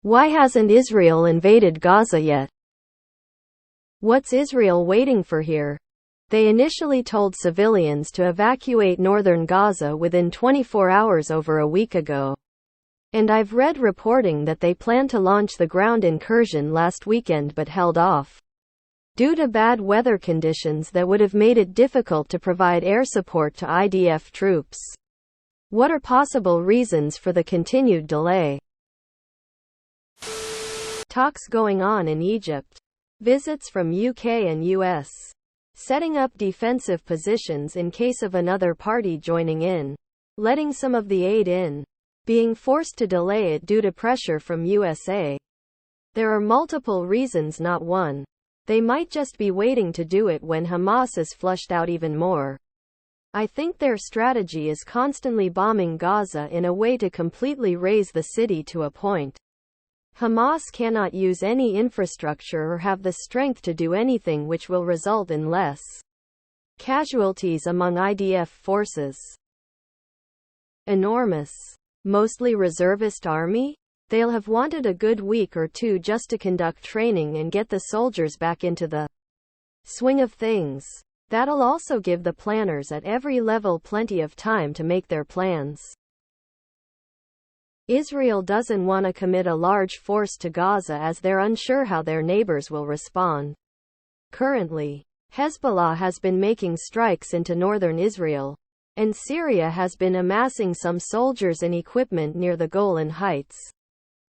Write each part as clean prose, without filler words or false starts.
Why hasn't Israel invaded Gaza yet? What's Israel waiting for here? They initially told civilians to evacuate northern Gaza within 24 hours over a week ago. And I've read reporting that they planned to launch the ground incursion last weekend but held off due to bad weather conditions that would have made it difficult to provide air support to IDF troops. What are possible reasons for the continued delay? Talks going on in Egypt. Visits from UK and US. Setting up defensive positions in case of another party joining in. Letting some of the aid in. Being forced to delay it due to pressure from USA. There are multiple reasons, not one. They might just be waiting to do it when Hamas is flushed out even more. I think their strategy is constantly bombing Gaza in a way to completely raze the city to a point Hamas cannot use any infrastructure or have the strength to do anything, which will result in less casualties among IDF forces. Enormous. Mostly reservist army? They'll have wanted a good week or two just to conduct training and get the soldiers back into the swing of things. That'll also give the planners at every level plenty of time to make their plans. Israel doesn't want to commit a large force to Gaza as they're unsure how their neighbors will respond. Currently, Hezbollah has been making strikes into northern Israel, and Syria has been amassing some soldiers and equipment near the Golan Heights.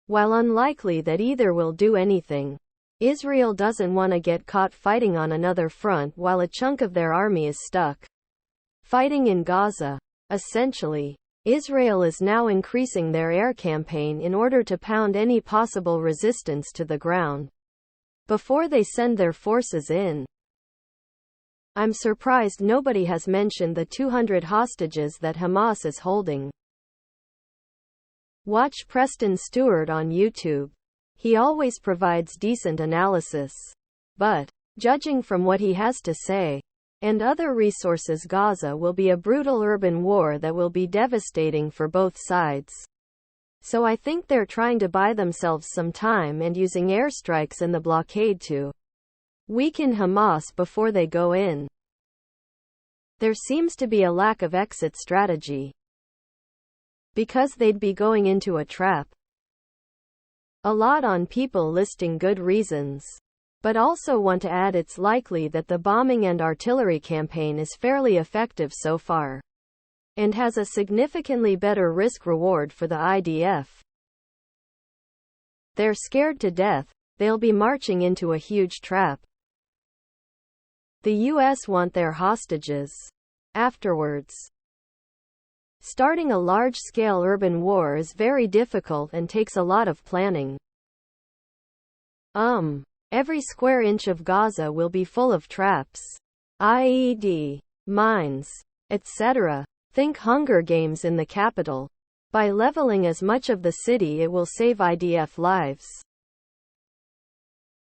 While unlikely that either will do anything, Israel doesn't want to get caught fighting on another front while a chunk of their army is stuck fighting in Gaza. Essentially, Israel is now increasing their air campaign in order to pound any possible resistance to the ground before they send their forces in. I'm surprised nobody has mentioned the 200 hostages that Hamas is holding. Watch Preston Stewart on YouTube. He always provides decent analysis. But, judging from what he has to say, and other resources, Gaza will be a brutal urban war that will be devastating for both sides. So I think they're trying to buy themselves some time and using airstrikes and the blockade to weaken Hamas before they go in. There seems to be a lack of exit strategy, because they'd be going into a trap. A lot on people listing good reasons, but also want to add it's likely that the bombing and artillery campaign is fairly effective so far, and has a significantly better risk-reward for the IDF. They're scared to death, they'll be marching into a huge trap. The US want their hostages afterwards. Starting a large-scale urban war is very difficult and takes a lot of planning. Every square inch of Gaza will be full of traps, IED, mines, etc. Think Hunger Games in the capital. By leveling as much of the city, it will save IDF lives.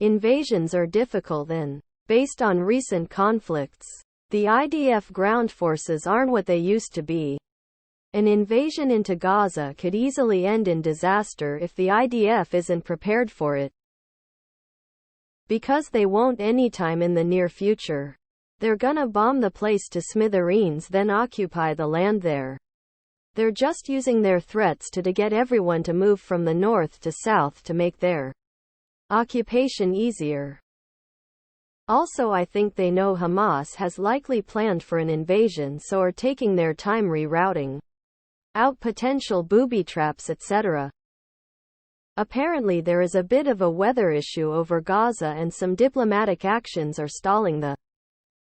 Invasions are difficult and, based on recent conflicts, the IDF ground forces aren't what they used to be. An invasion into Gaza could easily end in disaster if the IDF isn't prepared for it. Because they won't anytime in the near future. They're gonna bomb the place to smithereens, then occupy the land there. They're just using their threats to get everyone to move from the north to south to make their occupation easier. Also, I think they know Hamas has likely planned for an invasion, so are taking their time rerouting out potential booby traps, etc. Apparently there is a bit of a weather issue over Gaza and some diplomatic actions are stalling the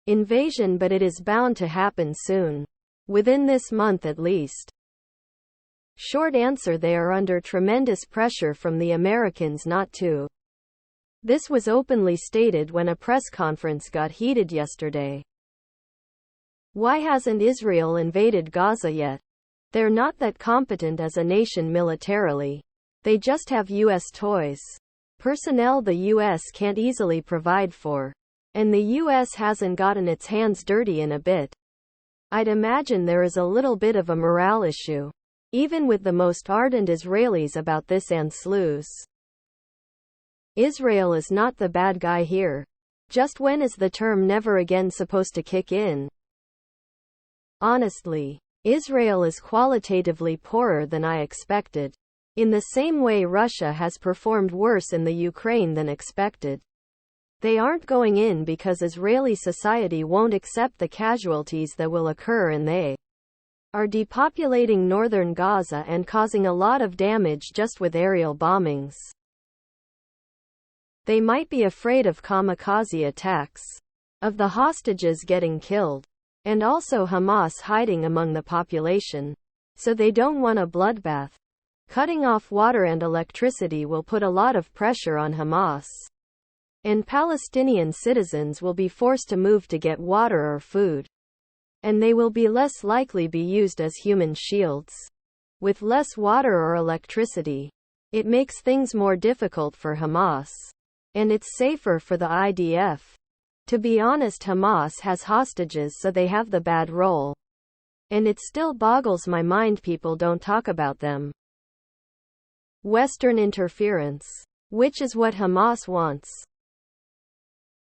invasion, but it is bound to happen soon. Within this month at least. Short answer: they are under tremendous pressure from the Americans not to. This was openly stated when a press conference got heated yesterday. Why hasn't Israel invaded Gaza yet? They're not that competent as a nation militarily. They just have US toys. Personnel the US can't easily provide for. And the US hasn't gotten its hands dirty in a bit. I'd imagine there is a little bit of a morale issue. even with the most ardent Israelis about this Anschluss. Israel is not the bad guy here. Just when is the term never again supposed to kick in? Honestly, Israel is qualitatively poorer than I expected. In the same way Russia has performed worse in the Ukraine than expected. They aren't going in because Israeli society won't accept the casualties that will occur, and they are depopulating northern Gaza and causing a lot of damage just with aerial bombings. They might be afraid of kamikaze attacks, of the hostages getting killed, and also Hamas hiding among the population. So they don't want a bloodbath. Cutting off water and electricity will put a lot of pressure on Hamas. And Palestinian citizens will be forced to move to get water or food. And they will be less likely be used as human shields. With less water or electricity, it makes things more difficult for Hamas. And it's safer for the IDF. To be honest, Hamas has hostages, so they have the bad role. And it still boggles my mind people don't talk about them. Western interference. Which is what Hamas wants.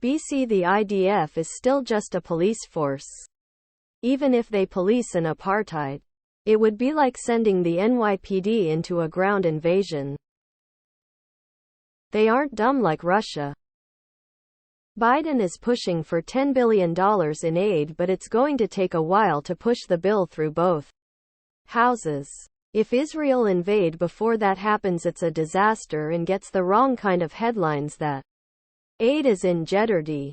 BC The IDF is still just a police force. Even if they police an apartheid, it would be like sending the NYPD into a ground invasion. They aren't dumb like Russia. Biden is pushing for $10 billion in aid, but it's going to take a while to push the bill through both houses. If Israel invade before that happens, it's a disaster and gets the wrong kind of headlines that aid is in jeopardy.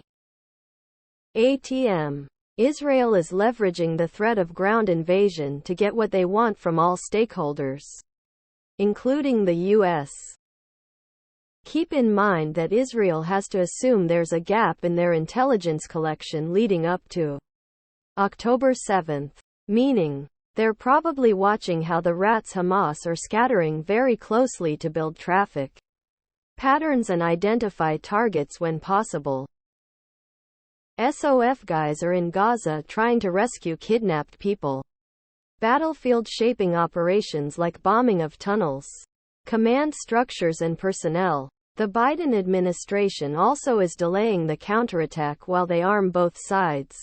ATM. Israel is leveraging the threat of ground invasion to get what they want from all stakeholders, including the U.S. Keep in mind that Israel has to assume there's a gap in their intelligence collection leading up to October 7th. Meaning, they're probably watching how the rats Hamas are scattering very closely to build traffic patterns and identify targets when possible. SOF guys are in Gaza trying to rescue kidnapped people. Battlefield shaping operations like bombing of tunnels, command structures and personnel. The Biden administration also is delaying the counterattack while they arm both sides.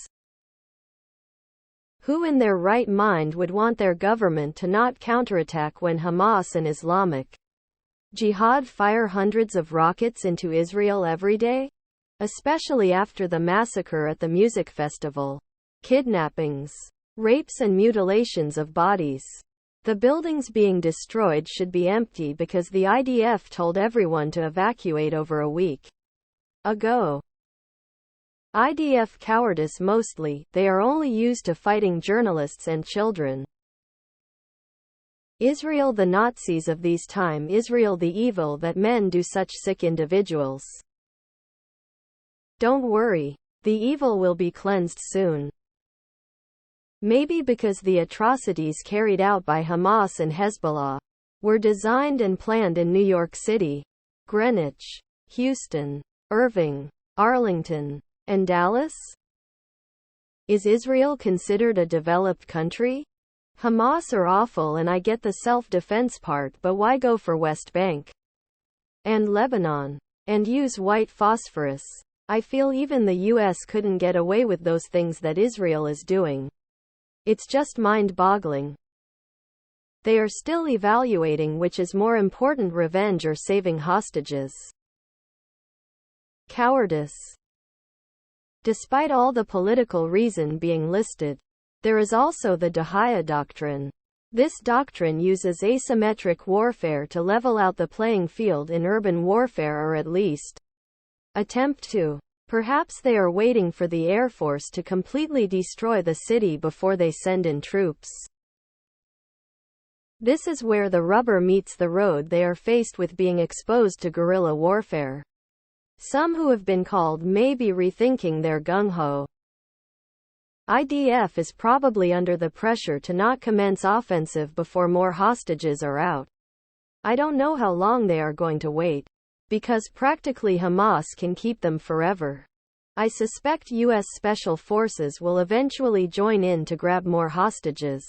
Who in their right mind would want their government to not counterattack when Hamas and Islamic Jihad fire hundreds of rockets into Israel every day? Especially after the massacre at the music festival. Kidnappings, rapes and mutilations of bodies. The buildings being destroyed should be empty because the IDF told everyone to evacuate over a week ago. IDF cowardice mostly, they are only used to fighting journalists and children. Israel the Nazis of these time, Israel the evil that men do such sick individuals. Don't worry, the evil will be cleansed soon. Maybe because the atrocities carried out by Hamas and Hezbollah were designed and planned in New York City, Greenwich, Houston, Irving, Arlington, and Dallas? Is Israel considered a developed country? Hamas are awful, and I get the self-defense part, but why go for West Bank and Lebanon and use white phosphorus? I feel even the US couldn't get away with those things that Israel is doing. It's just mind-boggling. They are still evaluating which is more important, revenge or saving hostages. Cowardice. Despite all the political reason being listed, there is also the Dahaya doctrine. This doctrine uses asymmetric warfare to level out the playing field in urban warfare, or at least attempt to. Perhaps they are waiting for the Air Force to completely destroy the city before they send in troops. This is where the rubber meets the road. They are faced with being exposed to guerrilla warfare. Some who have been called may be rethinking their gung-ho. IDF is probably under the pressure to not commence offensive before more hostages are out. I don't know how long they are going to wait, because practically Hamas can keep them forever. I suspect U.S. Special Forces will eventually join in to grab more hostages.